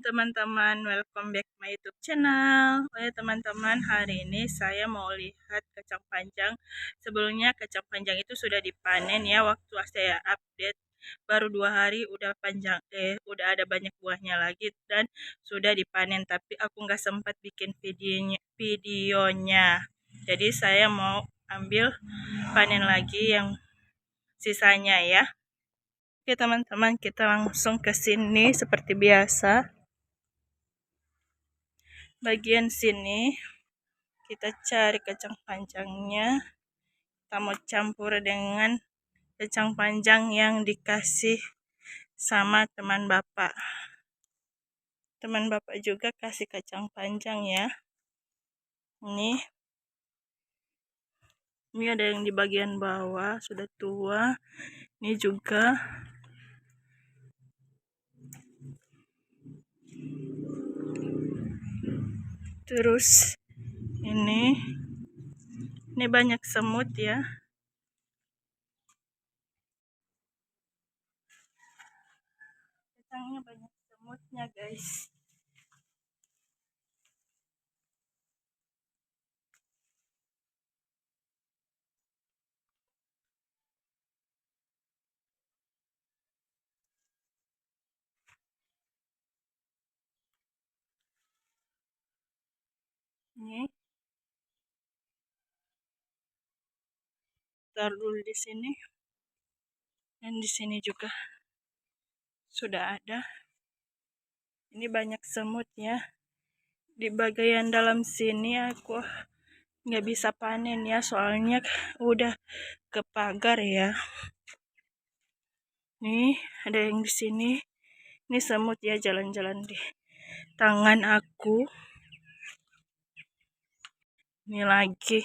teman-teman, welcome back my YouTube channel. Teman-teman, hari ini saya mau lihat kacang panjang. Sebelumnya kacang panjang itu sudah dipanen ya, waktu saya update baru 2 hari udah panjang, udah ada banyak buahnya lagi dan sudah dipanen. Tapi aku nggak sempat bikin videonya. Jadi saya mau ambil panen lagi yang sisanya ya. Oke teman-teman, kita langsung ke sini seperti biasa. Bagian sini kita cari kacang panjangnya. Kita mau campur dengan kacang panjang yang dikasih sama teman bapak. Teman bapak juga kasih kacang panjang ya. Ini ada yang di bagian bawah sudah tua. Ini juga. Terus ini banyak semut ya. Kacangnya banyak semutnya guys. Ini taruh dulu di sini. Dan di sini juga sudah ada. Ini banyak semut ya. Di bagian dalam sini aku nggak bisa panen ya, soalnya udah ke pagar ya. Nih ada yang di sini. Ini semut ya, jalan-jalan di tangan aku. Ini lagi.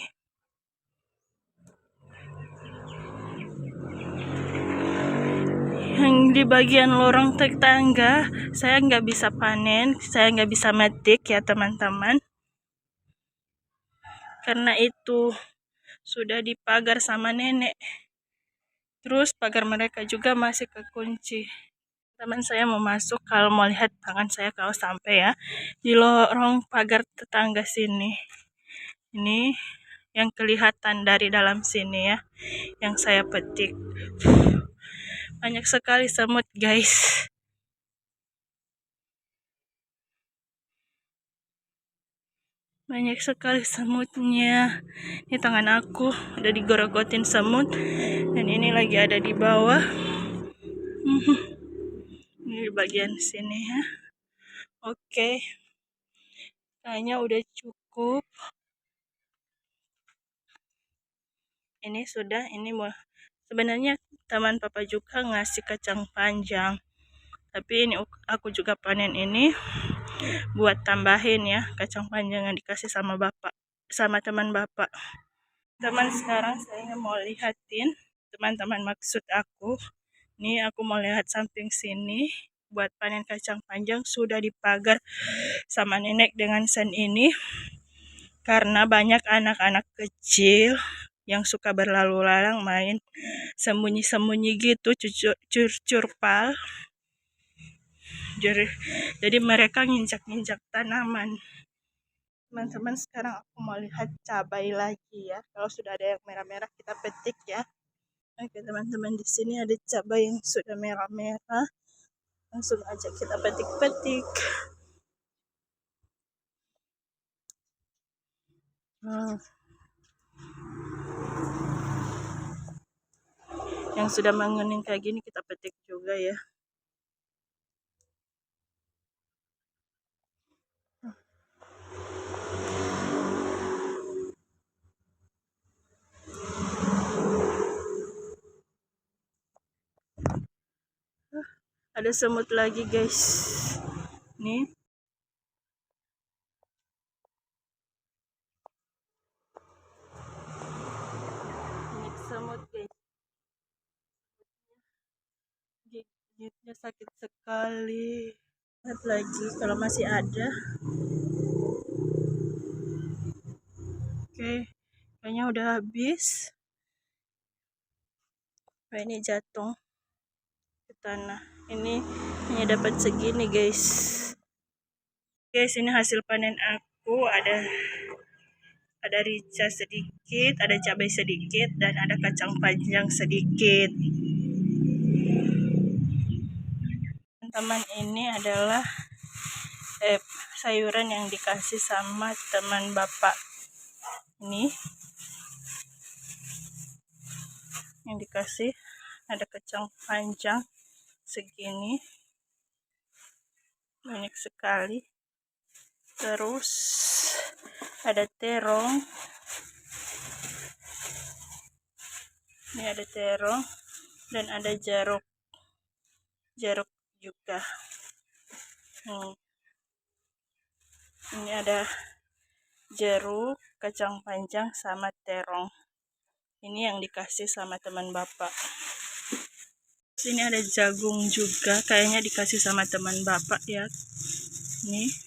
Yang di bagian lorong tetangga saya nggak bisa panen, saya nggak bisa metik ya teman-teman, karena itu sudah dipagar sama nenek. Terus pagar mereka juga masih kekunci. Teman saya mau masuk, kalau mau lihat tangan saya kalau sampai ya di lorong pagar tetangga sini. Ini yang kelihatan dari dalam sini ya, yang saya petik. Banyak sekali semut guys. Banyak sekali semutnya. Ini tangan aku udah digorogotin semut. Dan ini lagi ada di bawah. Ini di bagian sini ya. Oke. Kayaknya udah cukup. Ini sudah, ini mau sebenarnya teman papa juga ngasih kacang panjang. Tapi ini aku juga panen ini buat tambahin ya kacang panjang yang dikasih sama bapak, sama teman bapak. Teman, sekarang saya mau lihatin teman-teman, maksud aku nih, aku mau lihat samping sini buat panen kacang panjang sudah dipagar sama nenek dengan sen ini, karena banyak anak-anak kecil yang suka berlalu lalang main sembunyi-sembunyi gitu, curcurpal. Jadi mereka nginjak-nginjak tanaman. Teman-teman, sekarang aku mau lihat cabai lagi ya. Kalau sudah ada yang merah-merah kita petik ya. Oke teman-teman, di sini ada cabai yang sudah merah-merah. Langsung aja kita petik-petik. Yang sudah menguning kayak gini kita petik juga ya. Ada semut lagi guys. Nih. Ini semut guys. Gigitnya sakit sekali. Lihat lagi kalau masih ada. Oke, kayaknya udah habis. Ini jatuh ke tanah. Ini hanya dapat segini guys. Oke, sini hasil panen aku ada rica sedikit, ada cabai sedikit, dan ada kacang panjang sedikit. Teman-teman, ini adalah sayuran yang dikasih sama teman bapak. Ini yang dikasih, ada kacang panjang segini, banyak sekali. Terus ada terong, ini ada terong, dan ada jeruk juga. Ini ada jeruk, kacang panjang, sama terong. Ini yang dikasih sama teman bapak. Sini ada jagung juga, kayaknya dikasih sama teman bapak ya. Ini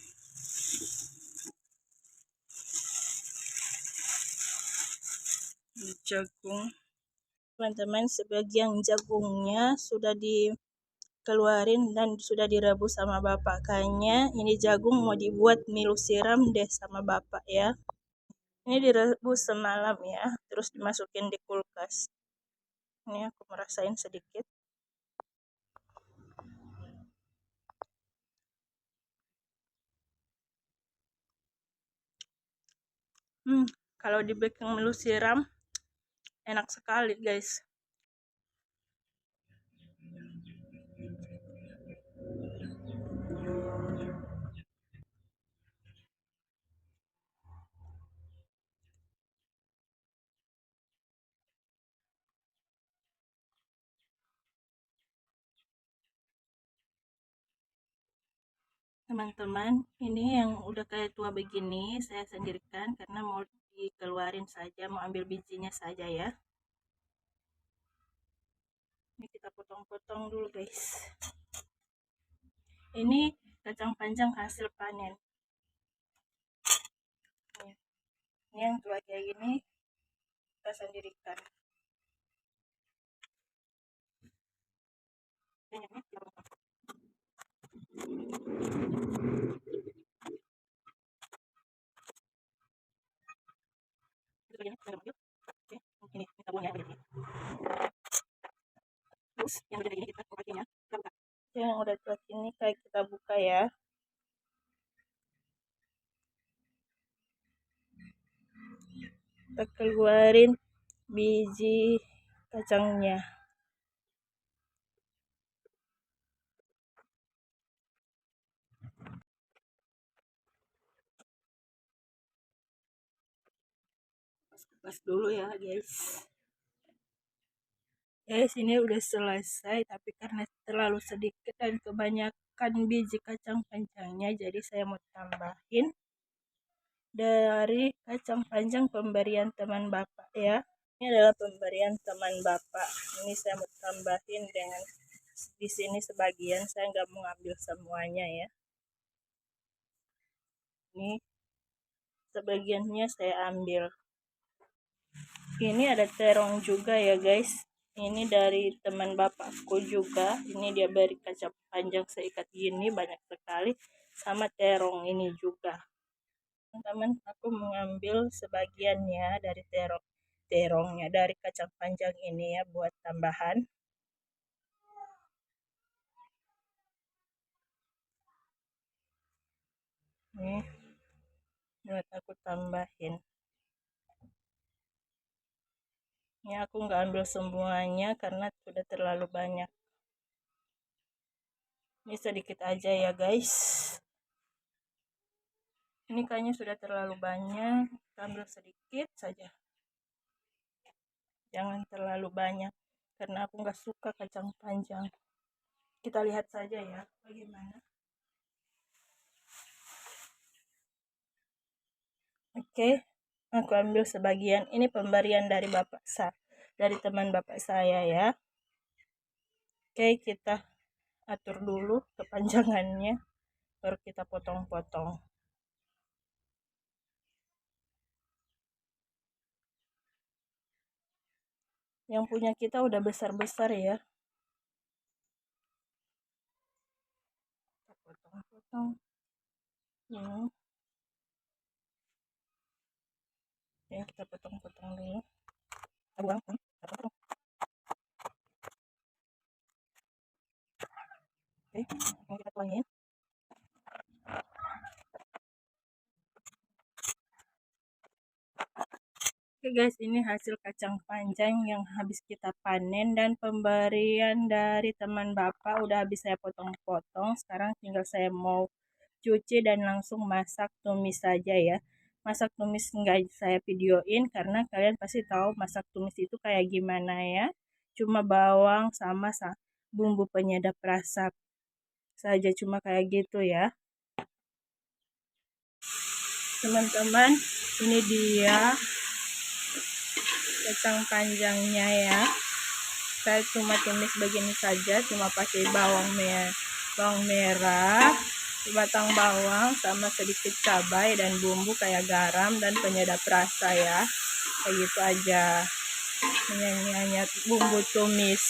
jagung. Teman-teman, sebagian jagungnya sudah dikeluarin dan sudah direbus sama bapak. Kayaknya ini jagung mau dibuat mie siram deh sama bapak ya. Ini direbus semalam ya, terus dimasukin di kulkas. Ini aku merasain sedikit. Kalau di baking mie siram enak sekali guys. Teman-teman, ini yang udah kayak tua begini saya sendirikan karena mau dikeluarin saja, mau ambil bijinya saja ya. Ini kita potong-potong dulu guys. Ini kacang panjang hasil panen. Ini yang tua kayak gini kita sendirikan. Ini tabungnya terus yang udah gini kita pakainya kita buka. Yang udah tua ini kayak kita buka ya. Kita keluarin biji kacangnya. Kupas dulu ya guys. Ini udah selesai, tapi karena terlalu sedikit dan kebanyakan biji kacang panjangnya, jadi saya mau tambahin dari kacang panjang pemberian teman bapak ya. Ini adalah pemberian teman bapak. Ini saya mau tambahin dengan di sini sebagian, saya nggak mau ngambil semuanya ya. Ini sebagiannya saya ambil. Ini ada terong juga ya guys. Ini dari teman bapakku juga. Ini dia beri kacang panjang seikat gini banyak sekali, sama terong ini juga. Teman-teman, aku mengambil sebagiannya dari terongnya dari kacang panjang ini ya buat tambahan. Nih, buat aku tambahin. Ini aku nggak ambil semuanya karena sudah terlalu banyak. Ini sedikit aja ya guys. Ini kayaknya sudah terlalu banyak, kita ambil sedikit saja. Jangan terlalu banyak karena aku nggak suka kacang panjang. Kita lihat saja ya bagaimana. Oke, aku ambil sebagian. Ini pemberian dari dari teman bapak saya ya. Oke, kita atur dulu kepanjangannya, baru kita potong-potong. Yang punya kita udah besar-besar ya. Kita potong-potong. Hmm. Ya, kita potong-potong dulu. Kita buang. Kita potong. Oke, ini kita tuangin. Oke guys, ini hasil kacang panjang yang habis kita panen dan pemberian dari teman bapak udah habis saya potong-potong. Sekarang tinggal saya mau cuci dan langsung masak tumis saja ya. Masak tumis nggak saya videoin karena kalian pasti tahu masak tumis itu kayak gimana ya. Cuma bawang sama bumbu penyedap rasa saja, cuma kayak gitu ya. Teman-teman, ini dia kacang panjangnya ya. Saya cuma tumis begini saja, cuma pakai bawang merah, batang bawang sama sedikit cabai dan bumbu kayak garam dan penyedap rasa ya. Kayak gitu aja. Ini hanya bumbu tumis.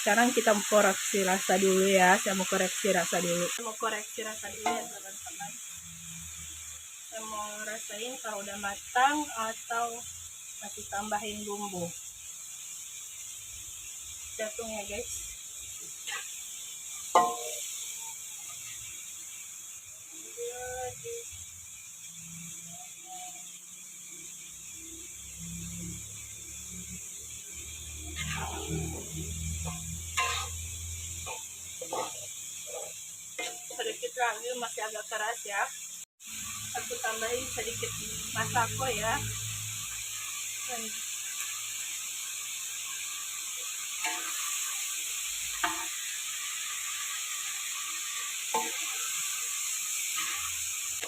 Sekarang kita koreksi rasa dulu ya. Saya mau koreksi rasa dulu. Saya mau koreksi rasa dulu ya teman-teman. Saya mau rasain kalau udah matang atau masih tambahin bumbu. Jatuh ya guys. Sedikit lagi masih agak keras ya. Aku tambahin sedikit masako ya.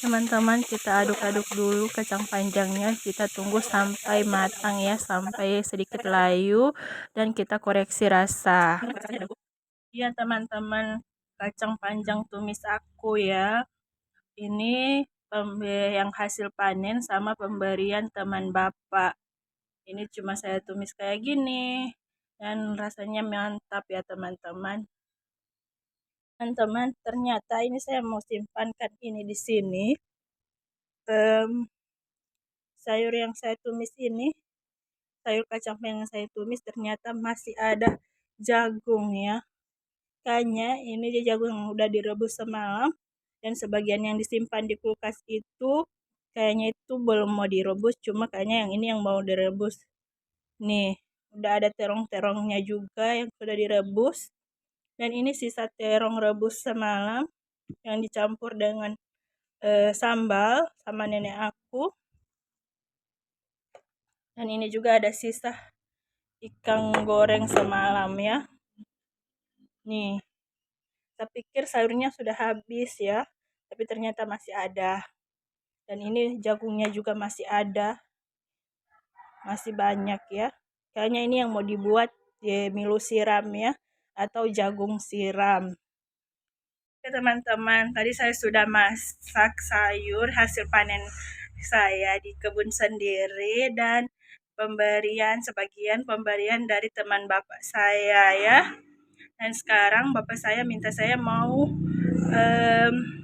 Teman-teman, kita aduk-aduk dulu kacang panjangnya, kita tunggu sampai matang ya, sampai sedikit layu dan kita koreksi rasa. Ya teman-teman, kacang panjang tumis aku ya, ini yang hasil panen sama pemberian teman bapak. Ini cuma saya tumis kayak gini dan rasanya mantap ya teman-teman. Teman-teman, ternyata ini saya mau simpankan ini di sini. Sayur yang saya tumis ini, sayur kacang panjang yang saya tumis ternyata masih ada jagung ya. Kayaknya ini jagung yang udah direbus semalam dan sebagian yang disimpan di kulkas itu kayaknya itu belum mau direbus, cuma kayaknya yang ini yang mau direbus. Nih, udah ada terong-terongnya juga yang sudah direbus. Dan ini sisa terong rebus semalam yang dicampur dengan sambal sama nenek aku. Dan ini juga ada sisa ikan goreng semalam ya. Nih, saya pikir sayurnya sudah habis ya, tapi ternyata masih ada. Dan ini jagungnya juga masih ada, masih banyak ya. Kayaknya ini yang mau dibuat milu siram ya, atau jagung siram. Oke teman-teman, tadi saya sudah masak sayur hasil panen saya di kebun sendiri dan sebagian pemberian dari teman bapak saya ya. Dan sekarang bapak saya minta saya mau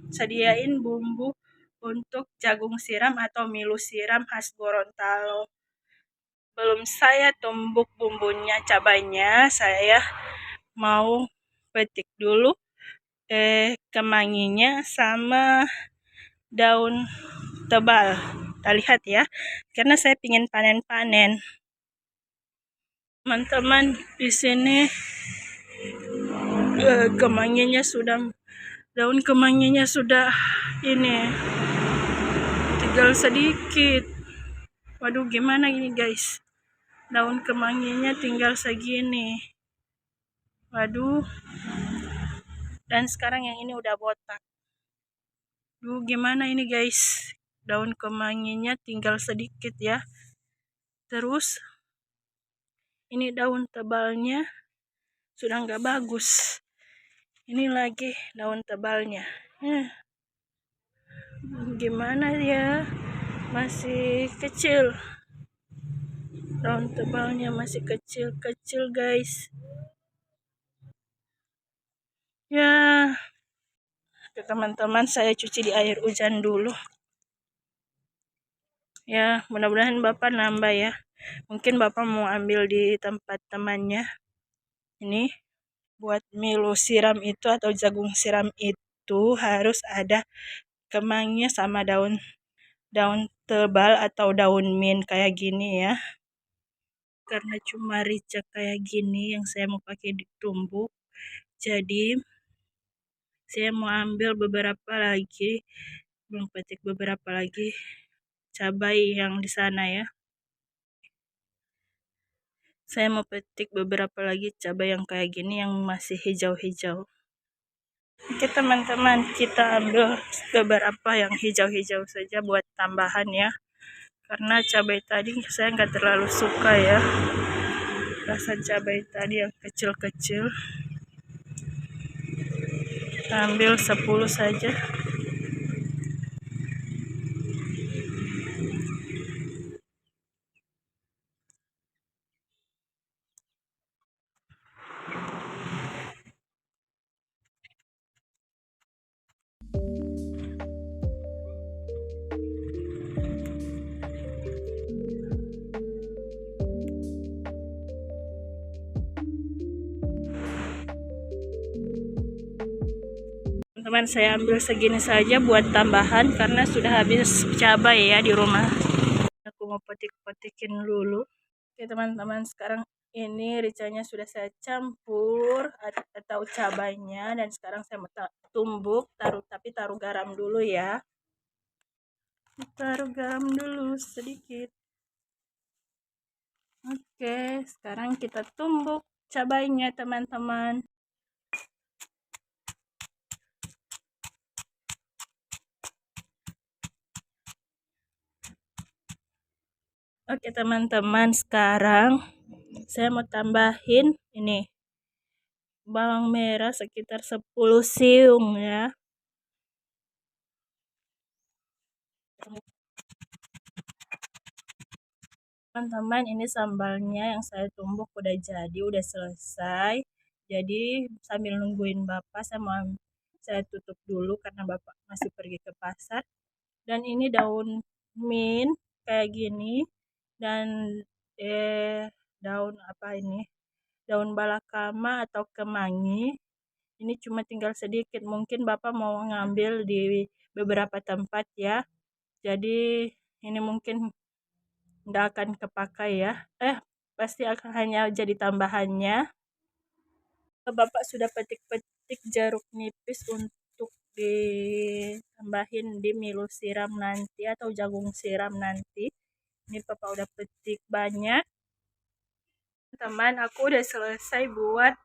sediain bumbu untuk jagung siram atau milu siram khas Gorontalo. Belum saya tumbuk bumbunya, cabainya, saya mau petik dulu kemanginya sama daun tebal. Kita lihat ya, karena saya ingin panen-panen. Teman-teman, di sini daun kemanginya sudah ini, tinggal sedikit. Waduh, gimana ini guys? Daun kemanginya tinggal segini. Waduh. Dan sekarang yang ini udah botak. Duh, gimana ini guys? Daun kemanginya tinggal sedikit ya. Terus ini daun tebalnya sudah nggak bagus. Ini lagi daun tebalnya. Gimana ya? Masih kecil. Daun tebalnya masih kecil-kecil guys. Ya, teman-teman, saya cuci di air hujan dulu. Ya, mudah-mudahan Bapak nambah ya. Mungkin Bapak mau ambil di tempat temannya. Ini buat Milo siram itu atau jagung siram itu harus ada kemangnya sama daun tebal atau daun mint kayak gini ya. Karena cuma rica kayak gini yang saya mau pakai ditumbuk, jadi saya mau ambil beberapa lagi, belum petik beberapa lagi cabai yang di sana ya. Saya mau petik beberapa lagi cabai yang kayak gini yang masih hijau-hijau. Oke teman-teman, kita ambil beberapa yang hijau-hijau saja buat tambahan ya. Karena cabai tadi saya nggak terlalu suka ya. Rasa cabai tadi yang kecil-kecil. Kita ambil 10 saja. Teman-teman, saya ambil segini saja buat tambahan karena sudah habis cabai ya di rumah. Aku mau petik-petikin dulu. Oke teman-teman, sekarang ini ricanya sudah saya campur atau cabainya, dan sekarang saya mau tumbuk, taruh garam dulu ya. Taruh garam dulu sedikit. Oke, sekarang kita tumbuk cabainya teman-teman. Oke teman-teman, sekarang saya mau tambahin ini bawang merah sekitar 10 siung ya. Teman-teman, ini sambalnya yang saya tumbuk udah jadi, udah selesai. Jadi sambil nungguin Bapak, saya tutup dulu karena Bapak masih pergi ke pasar. Dan ini daun mint kayak gini, dan daun apa ini? Daun balakama atau kemangi. Ini cuma tinggal sedikit, mungkin Bapak mau ngambil di beberapa tempat ya. Jadi ini mungkin nggak akan kepakai ya. Pasti akan hanya jadi tambahannya. Bapak sudah petik-petik jeruk nipis untuk ditambahin di Milo siram nanti atau jagung siram nanti. Ini Bapak udah petik banyak. Teman, aku udah selesai buat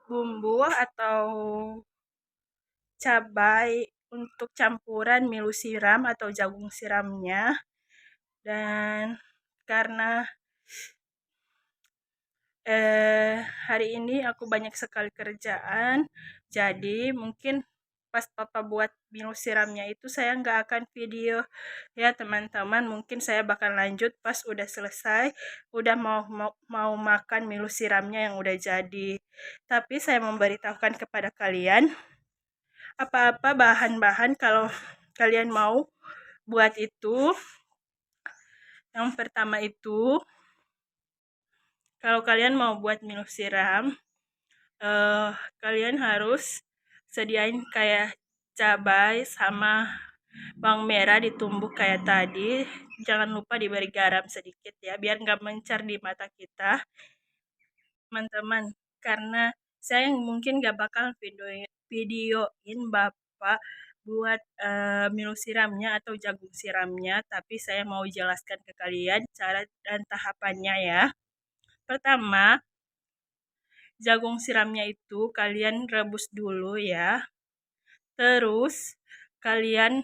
bumbu atau cabai untuk campuran Milo siram atau jagung siramnya. Dan karena hari ini aku banyak sekali kerjaan, jadi mungkin pas Papa buat Milo siramnya itu saya nggak akan video ya teman-teman. Mungkin saya bakal lanjut pas udah selesai, udah mau makan Milo siramnya yang udah jadi. Tapi saya memberitahukan kepada kalian apa-apa bahan-bahan kalau kalian mau buat itu. Yang pertama itu, kalau kalian mau buat Milo siram, kalian harus sediain kayak cabai sama bawang merah ditumbuk kayak tadi. Jangan lupa diberi garam sedikit ya, biar nggak mencar di mata kita teman-teman. Karena saya mungkin nggak bakal videoin Bapak buat Milo siramnya atau jagung siramnya, tapi saya mau jelaskan ke kalian cara dan tahapannya ya. Pertama, jagung siramnya itu kalian rebus dulu ya. Terus kalian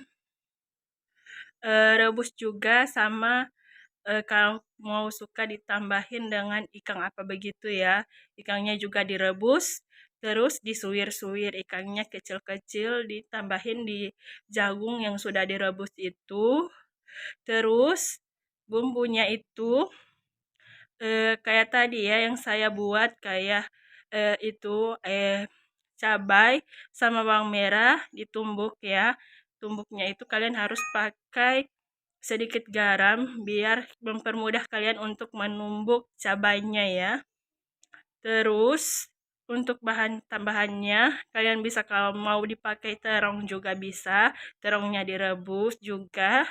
rebus juga sama kalau mau suka ditambahin dengan ikan apa begitu ya. Ikannya juga direbus, terus disuir-suir ikannya kecil-kecil, ditambahin di jagung yang sudah direbus itu. Terus bumbunya itu kayak tadi ya yang saya buat, kayak itu cabai sama bawang merah ditumbuk ya. Tumbuknya itu kalian harus pakai sedikit garam biar mempermudah kalian untuk menumbuk cabainya ya. Terus untuk bahan tambahannya kalian bisa, kalau mau dipakai terong juga bisa, terongnya direbus juga.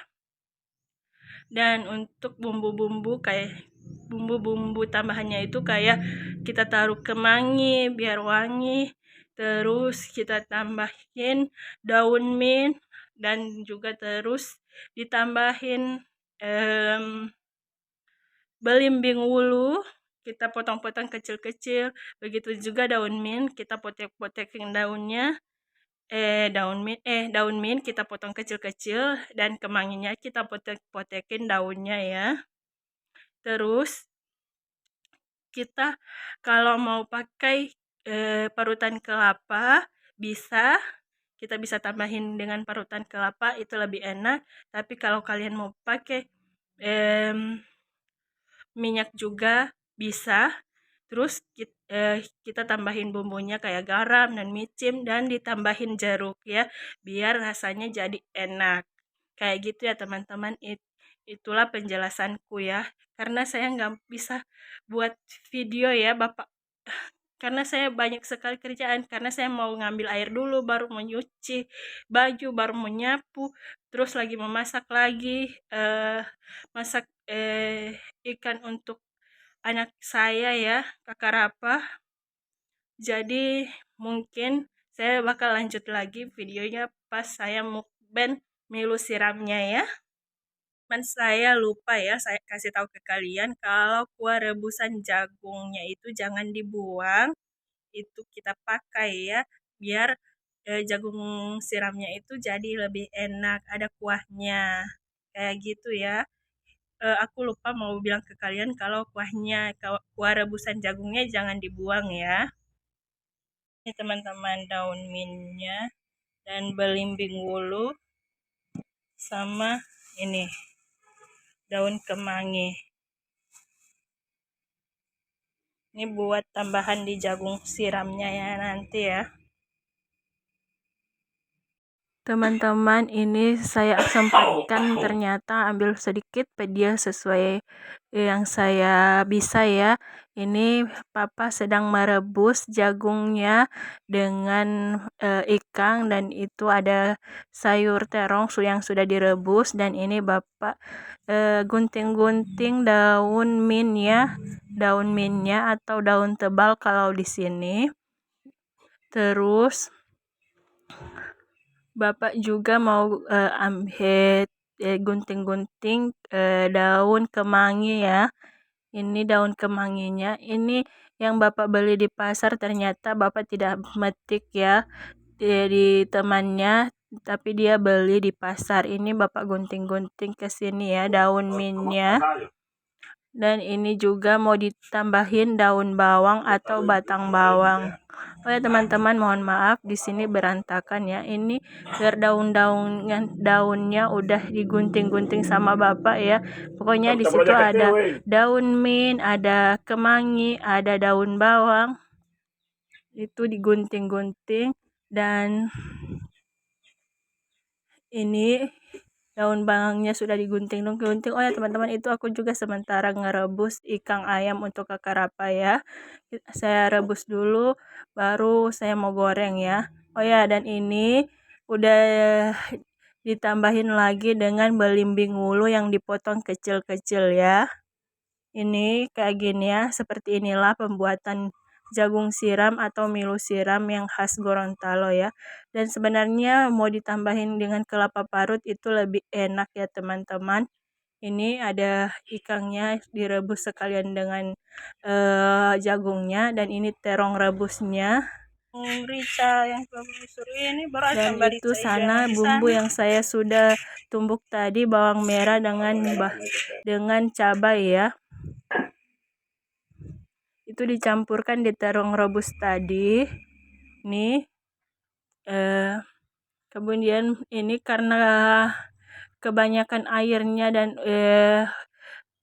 Dan untuk bumbu-bumbu kayak bumbu-bumbu tambahannya itu kayak kita taruh kemangi biar wangi, terus kita tambahin daun mint, dan juga terus ditambahin belimbing wulu, kita potong-potong kecil-kecil. Begitu juga daun mint, kita potek-potekin daunnya. Daun mint kita potong kecil-kecil, dan kemanginya kita potek-potekin daunnya ya. Terus kita kalau mau pakai parutan kelapa bisa, kita bisa tambahin dengan parutan kelapa, itu lebih enak. Tapi kalau kalian mau pakai minyak juga bisa. Terus kita tambahin bumbunya kayak garam dan micin, dan ditambahin jeruk ya, biar rasanya jadi enak. Kayak gitu ya teman-teman. Itulah penjelasanku ya. Karena saya nggak bisa buat video ya Bapak, karena saya banyak sekali kerjaan, karena saya mau ngambil air dulu, baru mau nyuci baju, baru mau nyapu, terus lagi memasak lagi, masak ikan untuk anak saya ya, kakak Rapa. Jadi mungkin saya bakal lanjut lagi videonya pas saya mukbang milu siramnya ya. Cuman saya lupa ya, saya kasih tahu ke kalian kalau kuah rebusan jagungnya itu jangan dibuang, itu kita pakai ya, biar jagung siramnya itu jadi lebih enak, ada kuahnya. Kayak gitu ya. Aku lupa mau bilang ke kalian kalau kuah rebusan jagungnya jangan dibuang ya. Ini teman-teman daun mintnya dan belimbing wulu sama ini daun kemangi. Ini buat tambahan di jagung siramnya ya nanti ya. Teman-teman, ini saya sempatkan ternyata ambil sedikit pedia sesuai yang saya bisa ya. Ini Papa sedang merebus jagungnya dengan ikan, dan itu ada sayur terong yang sudah direbus, dan ini Bapak gunting-gunting daun mint ya. Daun mintnya atau daun tebal kalau di sini. Terus Bapak juga mau gunting-gunting daun kemangi ya. Ini daun kemanginya. Ini yang Bapak beli di pasar, ternyata Bapak tidak metik ya di temannya, tapi dia beli di pasar. Ini Bapak gunting-gunting ke sini ya daun mintnya. Dan ini juga mau ditambahin daun bawang atau batang bawang. Oh ya teman-teman, mohon maaf di sini berantakan ya. Ini biar daunnya udah digunting-gunting sama Bapak ya. Pokoknya di situ ada daun mint, ada kemangi, ada daun bawang. Itu digunting-gunting, dan ini daun bawangnya sudah digunting-gunting. Oh ya teman-teman, itu aku juga sementara ngerebus ikan ayam untuk kakak Rapa ya. Saya rebus dulu, baru saya mau goreng ya. Oh ya, dan ini udah ditambahin lagi dengan belimbing wulu yang dipotong kecil-kecil ya. Ini kayak gini ya, seperti inilah pembuatan jagung siram atau milu siram yang khas Gorontalo ya. Dan sebenarnya mau ditambahin dengan kelapa parut itu lebih enak ya teman-teman. Ini ada ikannya direbus sekalian dengan jagungnya, dan ini terong rebusnya. Rica yang ini baru dan itu sana bumbu yang saya sudah tumbuk tadi, bawang merah dengan cabai ya. Itu dicampurkan di terong rebus tadi nih. Kemudian ini karena kebanyakan airnya dan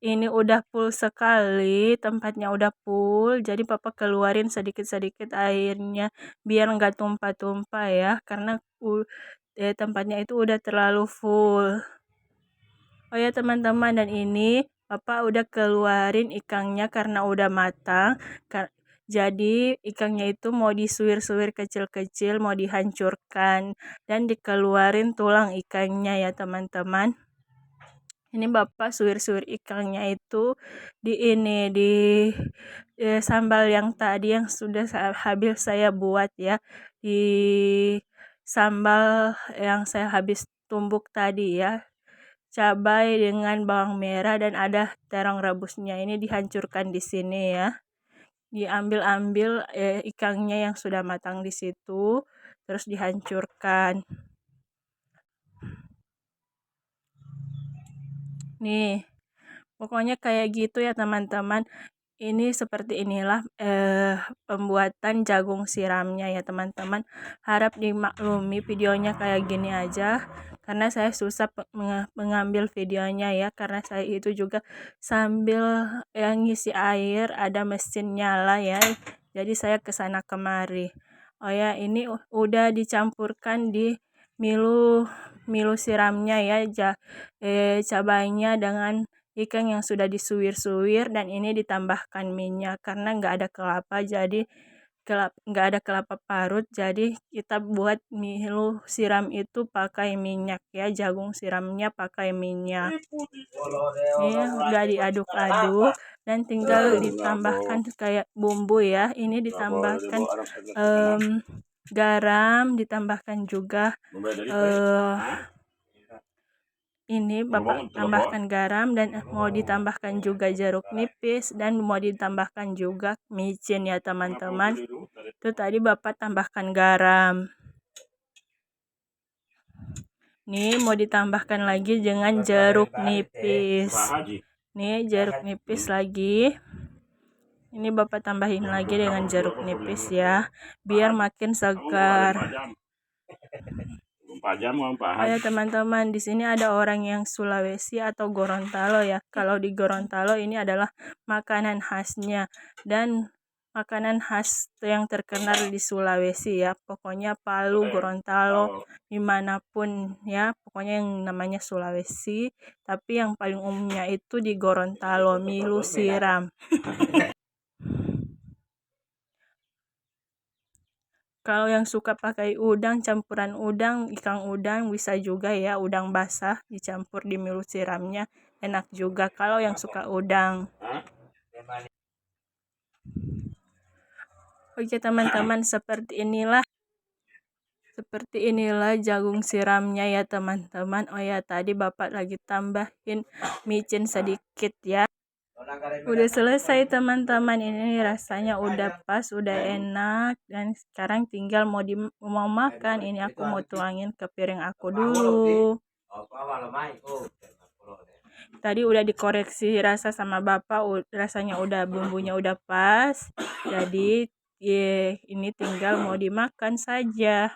ini udah full sekali, tempatnya udah full, jadi papa keluarin sedikit-sedikit airnya biar nggak tumpah-tumpah ya, karena tempatnya itu udah terlalu full. Oh ya teman-teman, dan ini papa udah keluarin ikannya karena udah matang. Jadi ikannya itu mau disuir-suir kecil-kecil, mau dihancurkan dan dikeluarin tulang ikannya ya teman-teman. Ini bapak suir-suir ikannya itu di sambal yang tadi yang sudah habis saya buat ya, di sambal yang saya habis tumbuk tadi ya, cabai dengan bawang merah dan ada terong rebusnya. Ini dihancurkan di sini ya, diambil ikannya yang sudah matang di situ terus dihancurkan. Nih pokoknya kayak gitu ya teman-teman. Ini seperti inilah pembuatan jagung siramnya ya teman-teman. Harap dimaklumi videonya kayak gini aja karena saya susah mengambil videonya ya, karena saya itu juga sambil ngisi air, ada mesin nyala ya, jadi saya kesana kemari. Oh ya, ini udah dicampurkan di milu siramnya ya, cabainya dengan ikan yang sudah disuir-suir, dan ini ditambahkan minyak karena nggak ada kelapa, jadi nggak ada kelapa parut, jadi kita buat milu siram itu pakai minyak ya, jagung siramnya pakai minyak. Ini udah diaduk-aduk dan tinggal ditambahkan kayak bumbu ya, ini ditambahkan garam, ditambahkan juga ini bapak tambahkan garam, dan mau ditambahkan juga jeruk nipis, dan mau ditambahkan juga micin ya teman-teman. Itu tadi bapak tambahkan garam. Nih mau ditambahkan lagi dengan jeruk nipis. Nih jeruk nipis lagi. Ini bapak tambahin lagi dengan jeruk nipis ya, biar makin segar. Oh ya teman-teman, di sini ada orang yang Sulawesi atau Gorontalo ya. Kalau di Gorontalo ini adalah makanan khasnya, dan makanan khas yang terkenal di Sulawesi ya. Pokoknya Palu, Gorontalo, dimanapun ya, pokoknya yang namanya Sulawesi. Tapi yang paling umumnya itu di Gorontalo, milu siram. Kalau yang suka pakai udang, campuran udang, ikan udang bisa juga ya, udang basah dicampur di milu siramnya, enak juga kalau yang suka udang. Oke teman-teman, seperti inilah jagung siramnya ya teman-teman. Oh ya, tadi bapak lagi tambahin micin sedikit ya. Udah selesai teman-teman, ini rasanya udah pas, udah enak, dan sekarang tinggal mau makan. Ini aku mau tuangin ke piring aku dulu. Tadi udah dikoreksi rasa sama bapak, rasanya udah, bumbunya udah pas, jadi ini tinggal mau dimakan saja.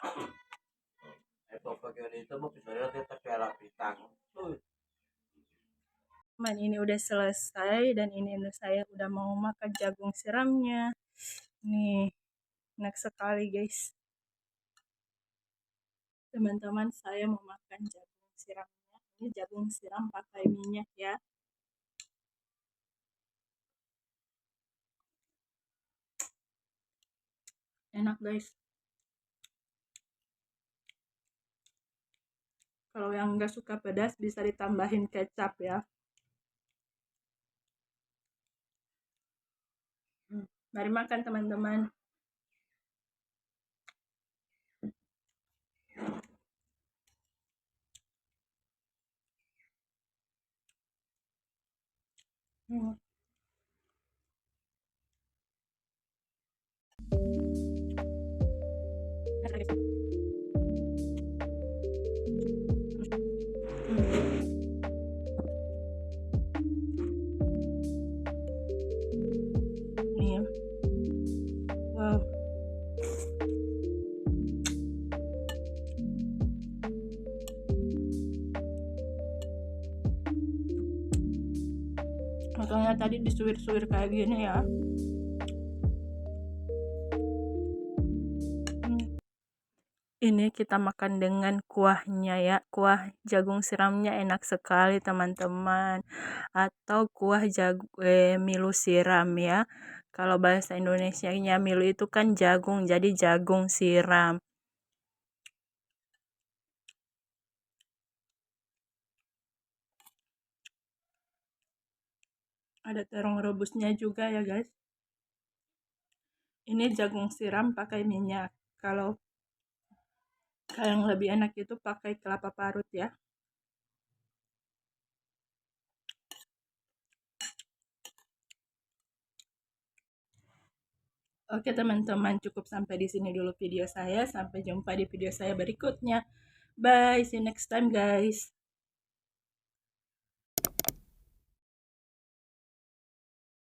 Ini udah selesai, dan ini saya udah mau makan jagung siramnya. Nih enak sekali guys. Teman-teman, saya mau makan jagung siramnya. Ini jagung siram pakai minyak ya. Enak guys. Kalau yang nggak suka pedas bisa ditambahin kecap ya. Mari makan teman-teman. Nih. Wow. tadi disuir-suir kayak gini ya. Ini kita makan dengan kuahnya ya. Kuah jagung siramnya enak sekali teman-teman. Atau kuah milu siram ya. Kalau bahasa Indonesianya milu itu kan jagung, jadi jagung siram. Ada terong rebusnya juga ya guys. Ini jagung siram pakai minyak. Kalau yang lebih enak itu pakai kelapa parut ya. Oke teman-teman, cukup sampai di sini dulu video saya. Sampai jumpa di video saya berikutnya. Bye, see you next time guys.